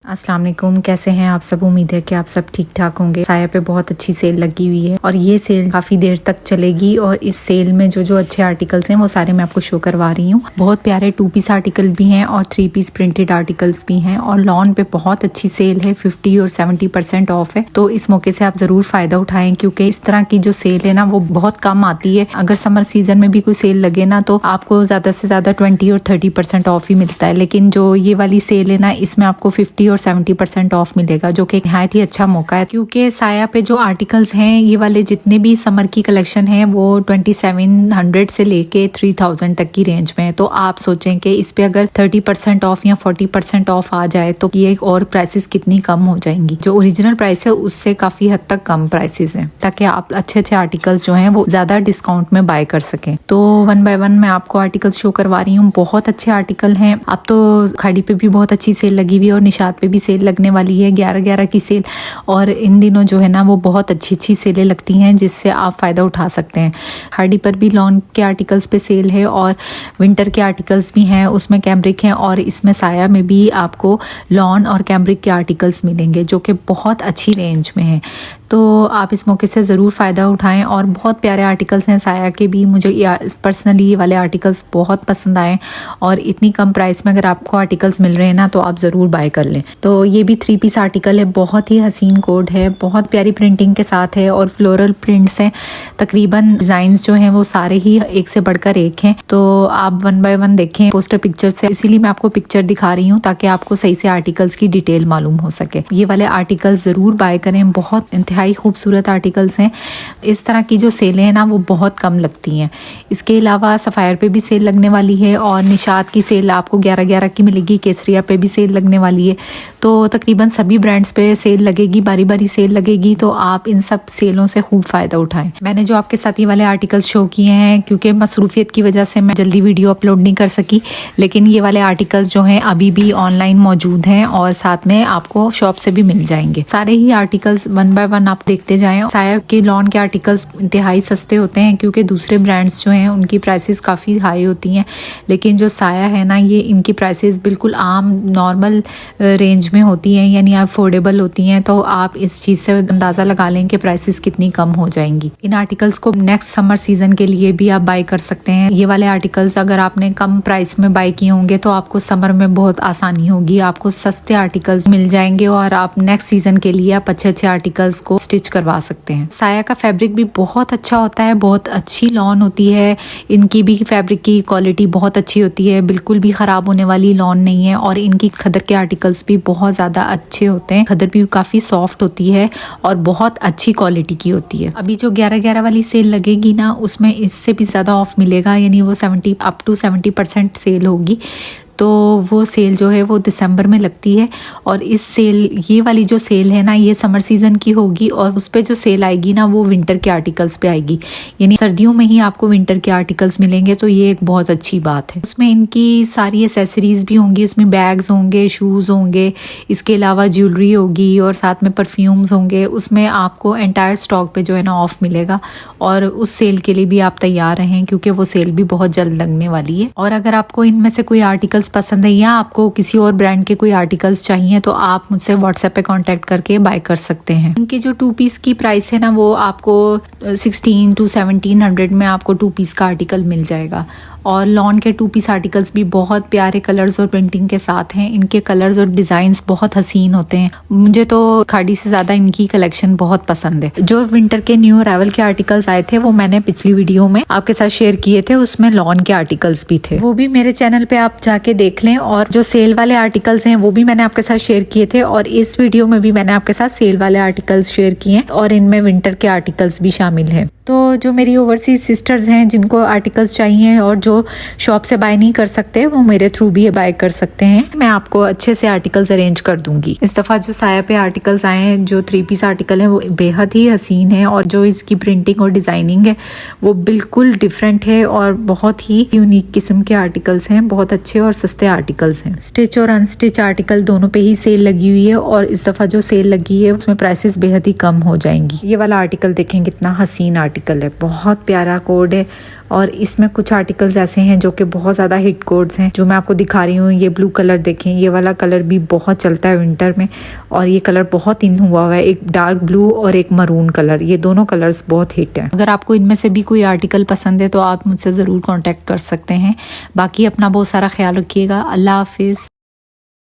अस्सलाम वालेकुम, कैसे हैं आप सब। उम्मीद है कि आप सब ठीक ठाक होंगे। साया पे बहुत अच्छी सेल लगी हुई है और ये सेल काफ़ी देर तक चलेगी और इस सेल में जो जो अच्छे आर्टिकल्स हैं वो सारे मैं आपको शो करवा रही हूँ। बहुत प्यारे 2 पीस आर्टिकल भी हैं और 3 पीस प्रिंटेड आर्टिकल्स भी हैं और लॉन पे बहुत अच्छी सेल है, 50 और 70% ऑफ है। तो इस मौके से आप ज़रूर फ़ायदा उठाएं क्योंकि इस तरह की जो सेल है ना वो बहुत कम आती है। अगर समर सीजन में भी कोई सेल लगे ना तो आपको ज़्यादा से ज़्यादा 20 और 30% ऑफ ही मिलता है, लेकिन जो ये वाली सेल है ना इसमें आपको 50 और 70% ऑफ मिलेगा, जो कि नहायत ही अच्छा मौका है। क्योंकि साया पे जो आर्टिकल्स हैं ये वाले जितने भी समर की कलेक्शन है वो 2700 से लेके 3000 तक की रेंज में है। तो आप सोचें कि इस पे अगर 30% ऑफ या 40% ऑफ आ जाए तो ये और प्राइसेस कितनी कम हो जाएंगी। जो ओरिजिनल प्राइस है उससे काफी हद तक कम प्राइसेस हैं, ताकि आप अच्छे अच्छे आर्टिकल्स जो हैं वो ज्यादा डिस्काउंट में बाय कर सकें। तो 1 बाय 1 मैं आपको आर्टिकल्स शो करवा रही हूँ। बहुत अच्छे आर्टिकल हैं। अब तो खाड़ी पे भी बहुत अच्छी सेल लगी हुई है और निशात पे भी सेल लगने वाली है, 11/11 की सेल। और इन दिनों जो है ना वो बहुत अच्छी अच्छी सेलें लगती हैं जिससे आप फ़ायदा उठा सकते हैं। खाड़ी पर भी लॉन के आर्टिकल्स पे सेल है और विंटर के आर्टिकल्स भी हैं, उसमें कैम्ब्रिक हैं और इसमें साया में भी आपको लॉन और कैम्ब्रिक के आर्टिकल्स मिलेंगे जो कि बहुत अच्छी रेंज में हैं। तो आप इस मौके से ज़रूर फ़ायदा उठाएं और बहुत प्यारे आर्टिकल्स हैं साया के भी। मुझे पर्सनली ये वाले आर्टिकल्स बहुत पसंद आए और इतनी कम प्राइस में अगर आपको आर्टिकल्स मिल रहे हैं ना तो आप ज़रूर बाय कर लें। तो ये भी 3 पीस आर्टिकल है, बहुत ही हसीन कोड है, बहुत प्यारी प्रिंटिंग के साथ है और फ्लोरल प्रिंट्स हैं। तकरीबन डिज़ाइंस जो हैं वो सारे ही एक से बढ़कर एक हैं। तो आप 1 बाय 1 देखें पोस्टर पिक्चर से, इसीलिए मैं आपको पिक्चर दिखा रही हूँ ताकि आपको सही से आर्टिकल्स की डिटेल मालूम हो सके। ये वाले आर्टिकल्स ज़रूर बाय करें, बहुत इंतहाई खूबसूरत आर्टिकल्स हैं। इस तरह की जो सेलें हैं ना वो बहुत कम लगती हैं। इसके अलावा सफ़ायर पे भी सेल लगने वाली है और निशात की सेल आपको 11/11 की मिलेगी। केसरिया पे भी सेल लगने वाली है। तो तकरीबन सभी ब्रांड्स पे सेल लगेगी, बारी बारी सेल लगेगी। तो आप इन सब सेलों से खूब फ़ायदा उठाएं। मैंने जो आपके साथ ये वाले आर्टिकल्स शो किए हैं क्योंकि मसरूफियत की वजह से मैं जल्दी वीडियो अपलोड नहीं कर सकी, लेकिन ये वाले आर्टिकल्स जो हैं अभी भी ऑनलाइन मौजूद हैं और साथ में आपको शॉप से भी मिल जाएंगे। सारे ही आर्टिकल्स 1 बाय 1 आप देखते जाएं। साया के लॉन के आर्टिकल्स इंतहाई सस्ते होते हैं क्योंकि दूसरे ब्रांड्स जो हैं उनकी प्राइसेस काफ़ी हाई होती हैं, लेकिन जो साया है ना ये इनकी प्राइसेस बिल्कुल आम नॉर्मल रेंज में होती हैं, यानी अफोर्डेबल होती हैं। तो आप इस चीज़ से अंदाज़ा लगा लें कि प्राइसेस कितनी कम हो जाएंगी। इन आर्टिकल्स को नेक्स्ट समर सीजन के लिए भी आप बाय कर सकते हैं। ये वाले आर्टिकल्स अगर आपने कम प्राइस में बाय किए होंगे तो आपको समर में बहुत आसानी होगी, आपको सस्ते आर्टिकल्स मिल जाएंगे और आप नेक्स्ट सीजन के लिए आप अच्छे अच्छे आर्टिकल्स को स्टिच करवा सकते हैं। साया का फैब्रिक भी बहुत अच्छा होता है, बहुत अच्छी लॉन होती है। इनकी भी फैब्रिक की क्वालिटी बहुत अच्छी होती है, बिल्कुल भी ख़राब होने वाली लॉन नहीं है। और इनकी खदर के आर्टिकल्स भी बहुत ज़्यादा अच्छे होते हैं, खदर भी काफ़ी सॉफ्ट होती है और बहुत अच्छी क्वालिटी की होती है। अभी जो 11/11 वाली सेल लगेगी ना उसमें इससे भी ज़्यादा ऑफ मिलेगा, यानी वो 70 अप टू 70% सेल होगी। तो वो सेल जो है वो दिसंबर में लगती है और इस सेल ये वाली जो सेल है ना ये समर सीजन की होगी और उस पे जो सेल आएगी ना वो विंटर के आर्टिकल्स पे आएगी, यानी सर्दियों में ही आपको विंटर के आर्टिकल्स मिलेंगे। तो ये एक बहुत अच्छी बात है। उसमें इनकी सारी एसेसरीज भी होंगी, उसमें बैग्स होंगे, शूज़ होंगे, इसके अलावा ज्वेलरी होगी और साथ में परफ्यूम्स होंगे। उसमें आपको एंटायर स्टॉक पे जो है ना ऑफ मिलेगा और उस सेल के लिए भी आप तैयार रहें क्योंकि वो सेल भी बहुत जल्द लगने वाली है। और अगर आपको इनमें से कोई आर्टिकल्स पसंद है या आपको किसी और ब्रांड के कोई आर्टिकल्स चाहिए तो आप मुझसे व्हाट्सएप पे कांटेक्ट करके बाय कर सकते हैं। इनकी जो 2 पीस की प्राइस है ना वो आपको 16 to 1700 में आपको 2 पीस का आर्टिकल मिल जाएगा। और लॉन के 2 पीस आर्टिकल्स भी बहुत प्यारे कलर्स और प्रिंटिंग के साथ हैं। इनके कलर्स और डिज़ाइंस बहुत हसीन होते हैं। मुझे तो खाड़ी से ज़्यादा इनकी कलेक्शन बहुत पसंद है। जो विंटर के न्यू अराइवल के आर्टिकल्स आए थे वो मैंने पिछली वीडियो में आपके साथ शेयर किए थे, उसमें लॉन के आर्टिकल्स भी थे, वो भी मेरे चैनल पे आप जाके देख लें। और जो सेल वाले आर्टिकल्स हैं वो भी मैंने आपके साथ शेयर किए थे और इस वीडियो में भी मैंने आपके साथ सेल वाले आर्टिकल्स शेयर किए हैं और इनमें विंटर के आर्टिकल्स भी शामिल हैं। तो जो मेरी ओवरसीज सिस्टर्स हैं जिनको आर्टिकल्स चाहिए और जो शॉप से बाय नहीं कर सकते वो मेरे थ्रू भी बाय कर सकते हैं, मैं आपको अच्छे से आर्टिकल्स अरेंज कर दूंगी। इस दफ़ा जो साया पे आर्टिकल्स आए हैं, जो 3 पीस आर्टिकल हैं वो बेहद ही हसीन है और जो इसकी प्रिंटिंग और डिज़ाइनिंग है वो बिल्कुल डिफरेंट है और बहुत ही यूनिक किस्म के आर्टिकल्स हैं, बहुत अच्छे और सस्ते आर्टिकल्स हैं। स्टिच और अनस्टिच आर्टिकल दोनों पे ही सेल लगी हुई है और इस दफ़ा जो सेल लगी है उसमें प्राइसेस बेहद ही कम हो जाएंगी। ये वाला आर्टिकल देखें कितना हसीन आर्टिकल आर्टिकल है, बहुत प्यारा कोड है। और इसमें कुछ आर्टिकल्स ऐसे हैं जो कि बहुत ज़्यादा हिट कोड्स हैं जो मैं आपको दिखा रही हूँ। ये ब्लू कलर देखें, ये वाला कलर भी बहुत चलता है विंटर में और ये कलर बहुत इन हुआ है, एक डार्क ब्लू और एक मरून कलर, ये दोनों कलर्स बहुत हिट हैं। अगर आपको इनमें से भी कोई आर्टिकल पसंद है तो आप मुझसे ज़रूर कॉन्टैक्ट कर सकते हैं। बाकी अपना बहुत सारा ख्याल रखिएगा। अल्लाह हाफिज़।